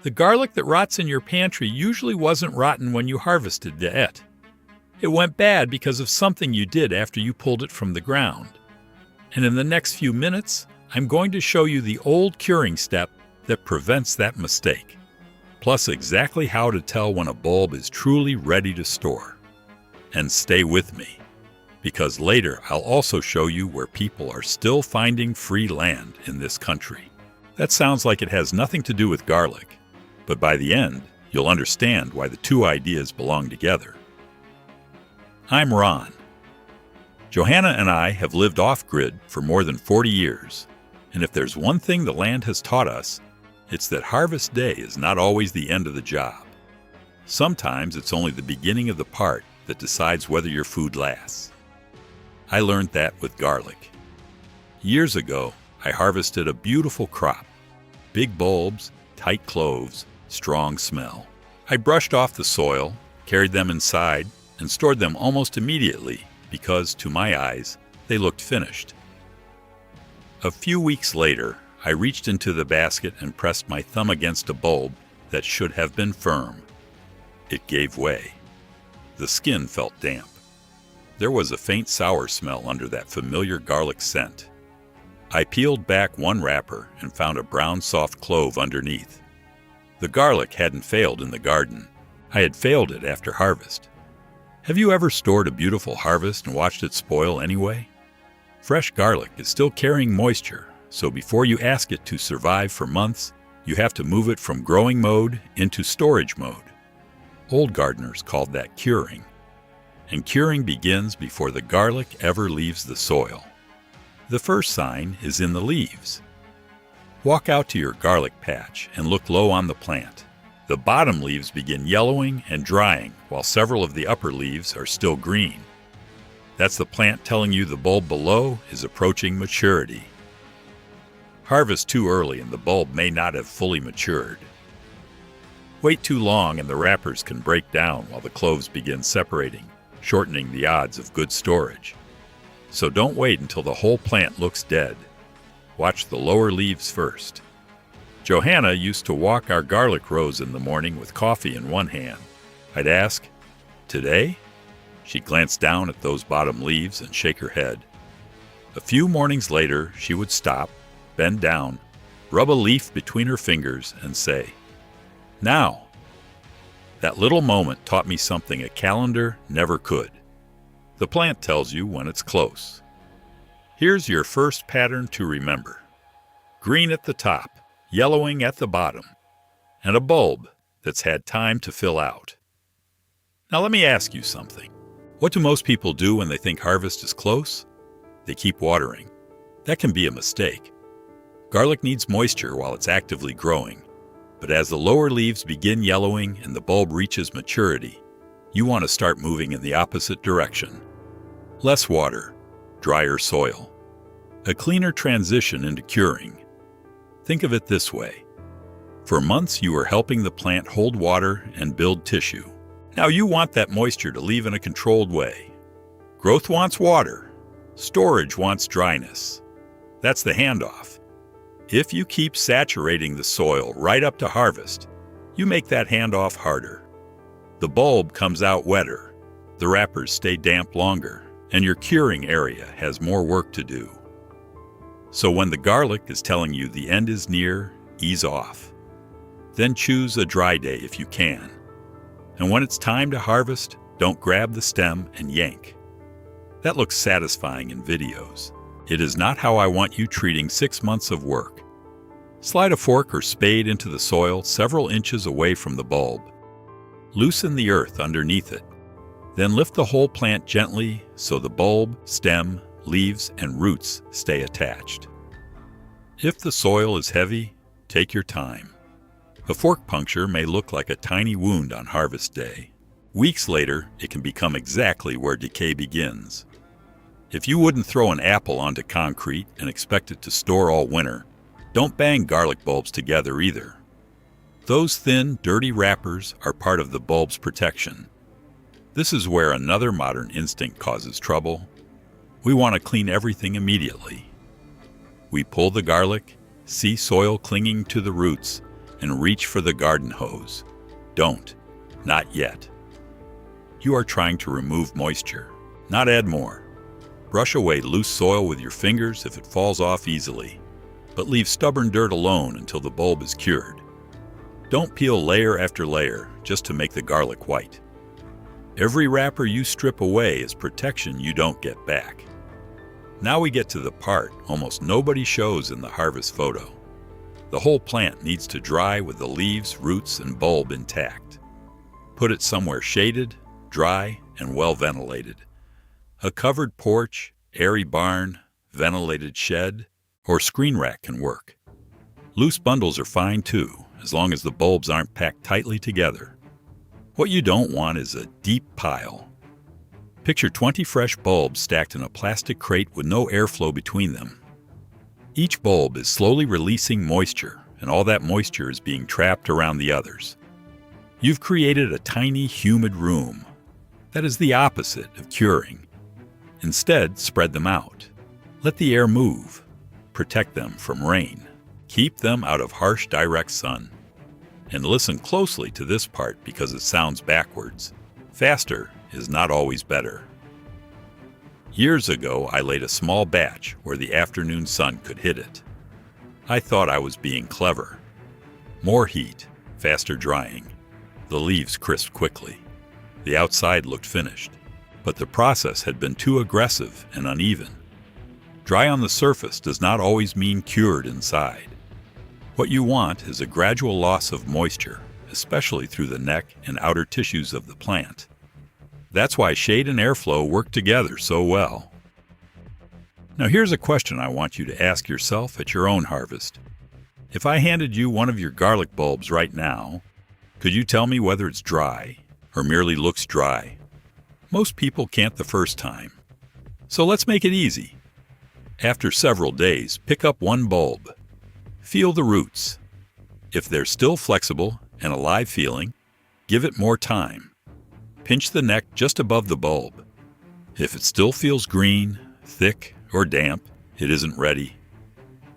The garlic that rots in your pantry usually wasn't rotten when you harvested it. It went bad because of something you did after you pulled it from the ground. And in the next few minutes, I'm going to show you the old curing step that prevents that mistake, plus exactly how to tell when a bulb is truly ready to store. And stay with me, because later I'll also show you where people are still finding free land in this country. That sounds like it has nothing to do with garlic, but by the end, you'll understand why the two ideas belong together. I'm Ron. Johanna and I have lived off-grid for more than 40 years, and if there's one thing the land has taught us, it's that harvest day is not always the end of the job. Sometimes it's only the beginning of the part that decides whether your food lasts. I learned that with garlic. Years ago, I harvested a beautiful crop. Big bulbs, tight cloves, strong smell. I brushed off the soil, carried them inside, and stored them almost immediately because, to my eyes, they looked finished. A few weeks later, I reached into the basket and pressed my thumb against a bulb that should have been firm. It gave way. The skin felt damp. There was a faint sour smell under that familiar garlic scent. I peeled back one wrapper and found a brown soft clove underneath. The garlic hadn't failed in the garden. I had failed it after harvest. Have you ever stored a beautiful harvest and watched it spoil anyway? Fresh garlic is still carrying moisture, so before you ask it to survive for months, you have to move it from growing mode into storage mode. Old gardeners called that curing. And curing begins before the garlic ever leaves the soil. The first sign is in the leaves. Walk out to your garlic patch and look low on the plant. The bottom leaves begin yellowing and drying, while several of the upper leaves are still green. That's the plant telling you the bulb below is approaching maturity. Harvest too early and the bulb may not have fully matured. Wait too long and the wrappers can break down while the cloves begin separating, shortening the odds of good storage. So don't wait until the whole plant looks dead. Watch the lower leaves first. Johanna used to walk our garlic rows in the morning with coffee in one hand. I'd ask, "Today?" She'd glance down at those bottom leaves and shake her head. A few mornings later, she would stop, bend down, rub a leaf between her fingers, and say, "Now." That little moment taught me something a calendar never could. The plant tells you when it's close. Here's your first pattern to remember. Green at the top, yellowing at the bottom, and a bulb that's had time to fill out. Now let me ask you something. What do most people do when they think harvest is close? They keep watering. That can be a mistake. Garlic needs moisture while it's actively growing, but as the lower leaves begin yellowing and the bulb reaches maturity, you want to start moving in the opposite direction. Less water, drier soil. A cleaner transition into curing. Think of it this way. For months you were helping the plant hold water and build tissue. Now you want that moisture to leave in a controlled way. Growth wants water. Storage wants dryness. That's the handoff. If you keep saturating the soil right up to harvest, you make that handoff harder. The bulb comes out wetter, the wrappers stay damp longer, and your curing area has more work to do. So when the garlic is telling you the end is near, ease off. Then choose a dry day if you can. And when it's time to harvest, don't grab the stem and yank. That looks satisfying in videos. It is not how I want you treating 6 months of work. Slide a fork or spade into the soil several inches away from the bulb. Loosen the earth underneath it. Then lift the whole plant gently so the bulb, stem, leaves, and roots stay attached. If the soil is heavy, take your time. A fork puncture may look like a tiny wound on harvest day. Weeks later, it can become exactly where decay begins. If you wouldn't throw an apple onto concrete and expect it to store all winter, don't bang garlic bulbs together either. Those thin, dirty wrappers are part of the bulb's protection. This is where another modern instinct causes trouble. We want to clean everything immediately. We pull the garlic, see soil clinging to the roots, and reach for the garden hose. Don't. Not yet. You are trying to remove moisture, not add more. Brush away loose soil with your fingers if it falls off easily, but leave stubborn dirt alone until the bulb is cured. Don't peel layer after layer just to make the garlic white. Every wrapper you strip away is protection you don't get back. Now we get to the part almost nobody shows in the harvest photo. The whole plant needs to dry with the leaves, roots, and bulb intact. Put it somewhere shaded, dry, and well ventilated. A covered porch, airy barn, ventilated shed, or screen rack can work. Loose bundles are fine too, as long as the bulbs aren't packed tightly together. What you don't want is a deep pile. Picture 20 fresh bulbs stacked in a plastic crate with no airflow between them. Each bulb is slowly releasing moisture, and all that moisture is being trapped around the others. You've created a tiny, humid room. That is the opposite of curing. Instead, spread them out. Let the air move. Protect them from rain. Keep them out of harsh, direct sun. And listen closely to this part because it sounds backwards. Faster is not always better. Years ago, I laid a small batch where the afternoon sun could hit it. I thought I was being clever. More heat, faster drying. The leaves crisped quickly. The outside looked finished, but the process had been too aggressive and uneven. Dry on the surface does not always mean cured inside. What you want is a gradual loss of moisture, especially through the neck and outer tissues of the plant. That's why shade and airflow work together so well. Now here's a question I want you to ask yourself at your own harvest. If I handed you one of your garlic bulbs right now, could you tell me whether it's dry or merely looks dry? Most people can't the first time. So let's make it easy. After several days, pick up one bulb. Feel the roots. If they're still flexible and alive feeling, give it more time. Pinch the neck just above the bulb. If it still feels green, thick, or damp, it isn't ready.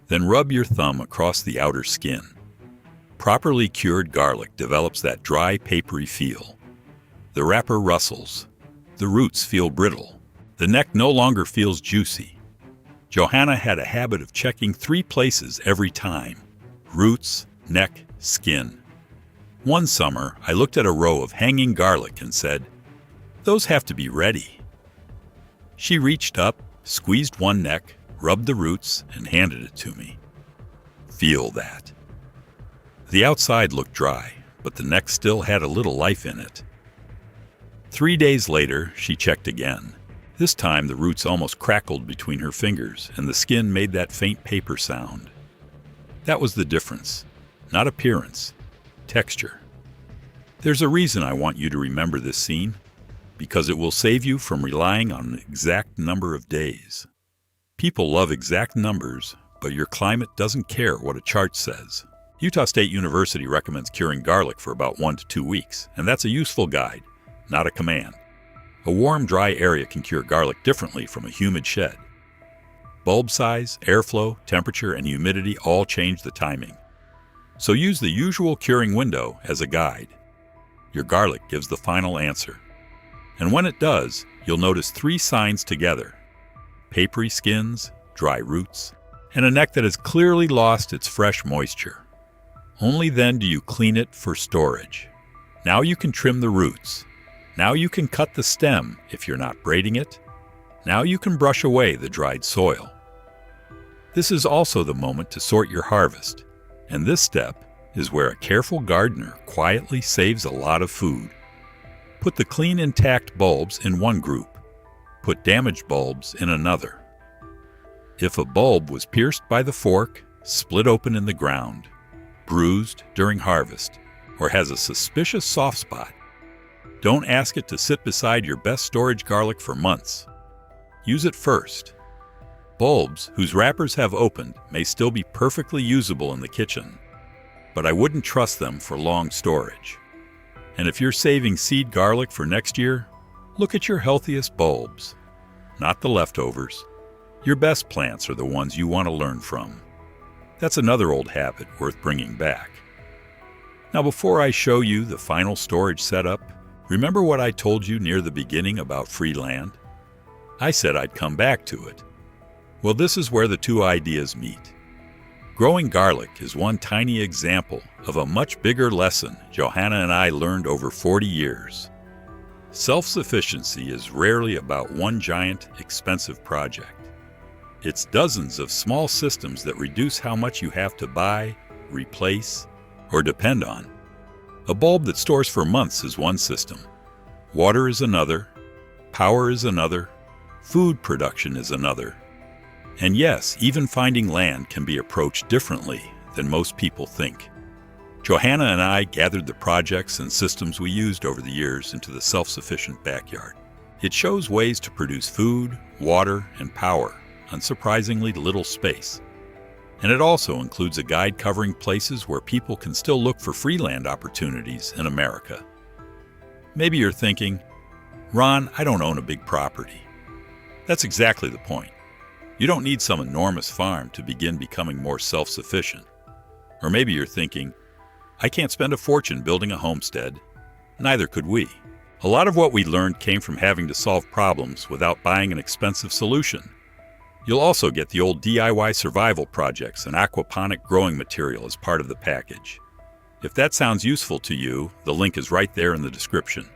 Then rub your thumb across the outer skin. Properly cured garlic develops that dry, papery feel. The wrapper rustles. The roots feel brittle. The neck no longer feels juicy. Johanna had a habit of checking 3 places every time: roots, neck, skin. One summer, I looked at a row of hanging garlic and said, "Those have to be ready." She reached up, squeezed one neck, rubbed the roots, and handed it to me. Feel that. The outside looked dry, but the neck still had a little life in it. 3 days later, she checked again. This time, the roots almost crackled between her fingers, and the skin made that faint paper sound. That was the difference. Not appearance, texture. There's a reason I want you to remember this scene, because it will save you from relying on an exact number of days. People love exact numbers, but your climate doesn't care what a chart says. Utah State University recommends curing garlic for about 1 to 2 weeks, and that's a useful guide, not a command. A warm, dry area can cure garlic differently from a humid shed. Bulb size, airflow, temperature, and humidity all change the timing. So use the usual curing window as a guide. Your garlic gives the final answer. And when it does, you'll notice 3 signs together: papery skins, dry roots, and a neck that has clearly lost its fresh moisture. Only then do you clean it for storage. Now you can trim the roots. Now you can cut the stem if you're not braiding it. Now you can brush away the dried soil. This is also the moment to sort your harvest, and this step is where a careful gardener quietly saves a lot of food. Put the clean, intact bulbs in one group. Put damaged bulbs in another. If a bulb was pierced by the fork, split open in the ground, bruised during harvest, or has a suspicious soft spot, don't ask it to sit beside your best storage garlic for months. Use it first. Bulbs whose wrappers have opened may still be perfectly usable in the kitchen, but I wouldn't trust them for long storage. And if you're saving seed garlic for next year, look at your healthiest bulbs, not the leftovers. Your best plants are the ones you want to learn from. That's another old habit worth bringing back. Now, before I show you the final storage setup, remember what I told you near the beginning about free land? I said I'd come back to it. Well, this is where the two ideas meet. Growing garlic is one tiny example of a much bigger lesson Johanna and I learned over 40 years. Self-sufficiency is rarely about one giant, expensive project. It's dozens of small systems that reduce how much you have to buy, replace, or depend on. A bulb that stores for months is one system. Water is another. Power is another. Food production is another. And yes, even finding land can be approached differently than most people think. Johanna and I gathered the projects and systems we used over the years into the self-sufficient backyard. It shows ways to produce food, water, and power on surprisingly little space. And it also includes a guide covering places where people can still look for free land opportunities in America. Maybe you're thinking, Ron, I don't own a big property. That's exactly the point. You don't need some enormous farm to begin becoming more self-sufficient. Or maybe you're thinking, I can't spend a fortune building a homestead. Neither could we. A lot of what we learned came from having to solve problems without buying an expensive solution. You'll also get the old DIY survival projects and aquaponic growing material as part of the package. If that sounds useful to you, the link is right there in the description.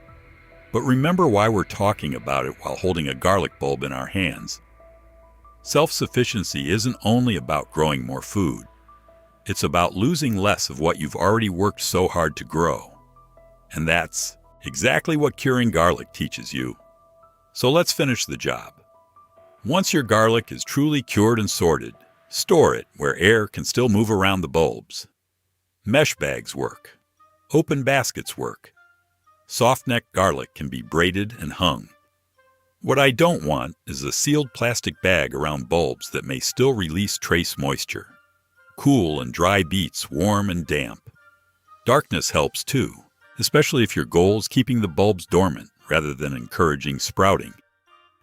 But remember why we're talking about it while holding a garlic bulb in our hands. Self-sufficiency isn't only about growing more food. It's about losing less of what you've already worked so hard to grow. And that's exactly what curing garlic teaches you. So let's finish the job. Once your garlic is truly cured and sorted, store it where air can still move around the bulbs. Mesh bags work. Open baskets work. Soft-neck garlic can be braided and hung. What I don't want is a sealed plastic bag around bulbs that may still release trace moisture. Cool and dry beets warm and damp. Darkness helps too, especially if your goal is keeping the bulbs dormant rather than encouraging sprouting.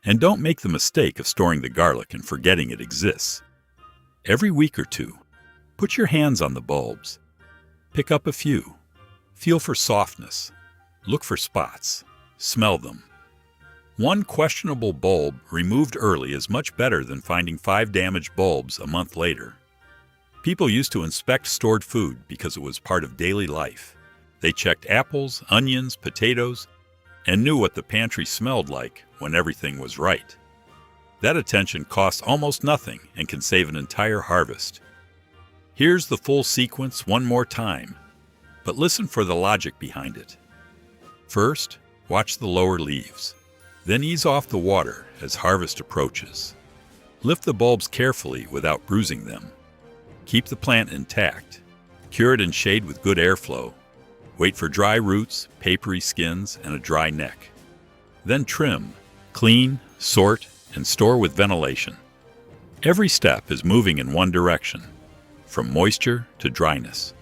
And don't make the mistake of storing the garlic and forgetting it exists. Every week or two, put your hands on the bulbs. Pick up a few. Feel for softness. Look for spots. Smell them. One questionable bulb removed early is much better than finding 5 damaged bulbs a month later. People used to inspect stored food because it was part of daily life. They checked apples, onions, potatoes, and knew what the pantry smelled like when everything was right. That attention costs almost nothing and can save an entire harvest. Here's the full sequence one more time, but listen for the logic behind it. First, watch the lower leaves. Then ease off the water as harvest approaches. Lift the bulbs carefully without bruising them. Keep the plant intact. Cure it in shade with good airflow. Wait for dry roots, papery skins, and a dry neck. Then trim, clean, sort, and store with ventilation. Every step is moving in one direction, from moisture to dryness,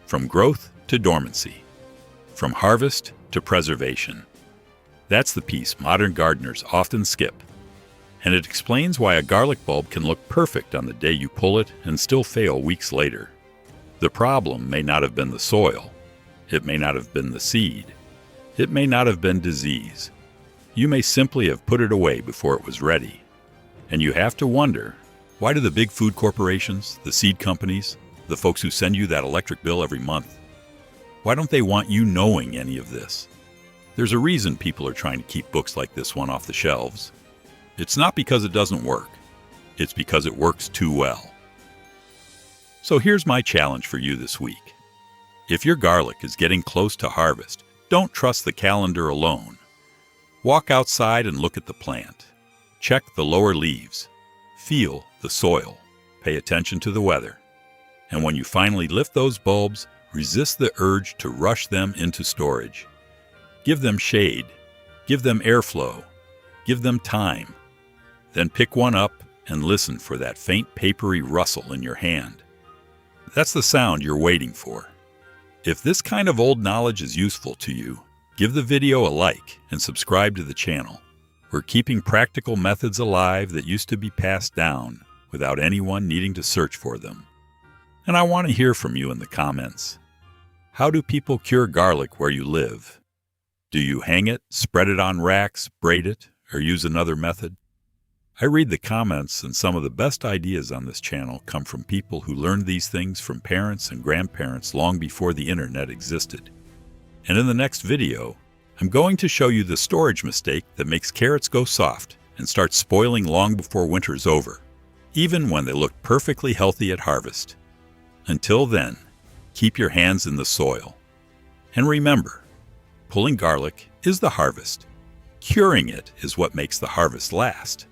from growth to dormancy, from harvest to preservation. That's the piece modern gardeners often skip, and it explains why a garlic bulb can look perfect on the day you pull it and still fail weeks later. The problem may not have been the soil. It may not have been the seed. It may not have been disease. You may simply have put it away before it was ready. And you have to wonder, why do the big food corporations, the seed companies, the folks who send you that electric bill every month, why don't they want you knowing any of this? There's a reason people are trying to keep books like this one off the shelves. It's not because it doesn't work. It's because it works too well. So here's my challenge for you this week. If your garlic is getting close to harvest, don't trust the calendar alone. Walk outside and look at the plant. Check the lower leaves. Feel the soil. Pay attention to the weather. And when you finally lift those bulbs, resist the urge to rush them into storage. Give them shade. Give them airflow. Give them time. Then pick one up and listen for that faint papery rustle in your hand. That's the sound you're waiting for. If this kind of old knowledge is useful to you, give the video a like and subscribe to the channel. We're keeping practical methods alive that used to be passed down without anyone needing to search for them. And I want to hear from you in the comments. How do people cure garlic where you live? Do you hang it, spread it on racks, braid it, or use another method? I read the comments, and some of the best ideas on this channel come from people who learned these things from parents and grandparents long before the internet existed. And in the next video, I'm going to show you the storage mistake that makes carrots go soft and start spoiling long before winter's over, even when they look perfectly healthy at harvest. Until then, keep your hands in the soil. And remember, pulling garlic is the harvest. Curing it is what makes the harvest last.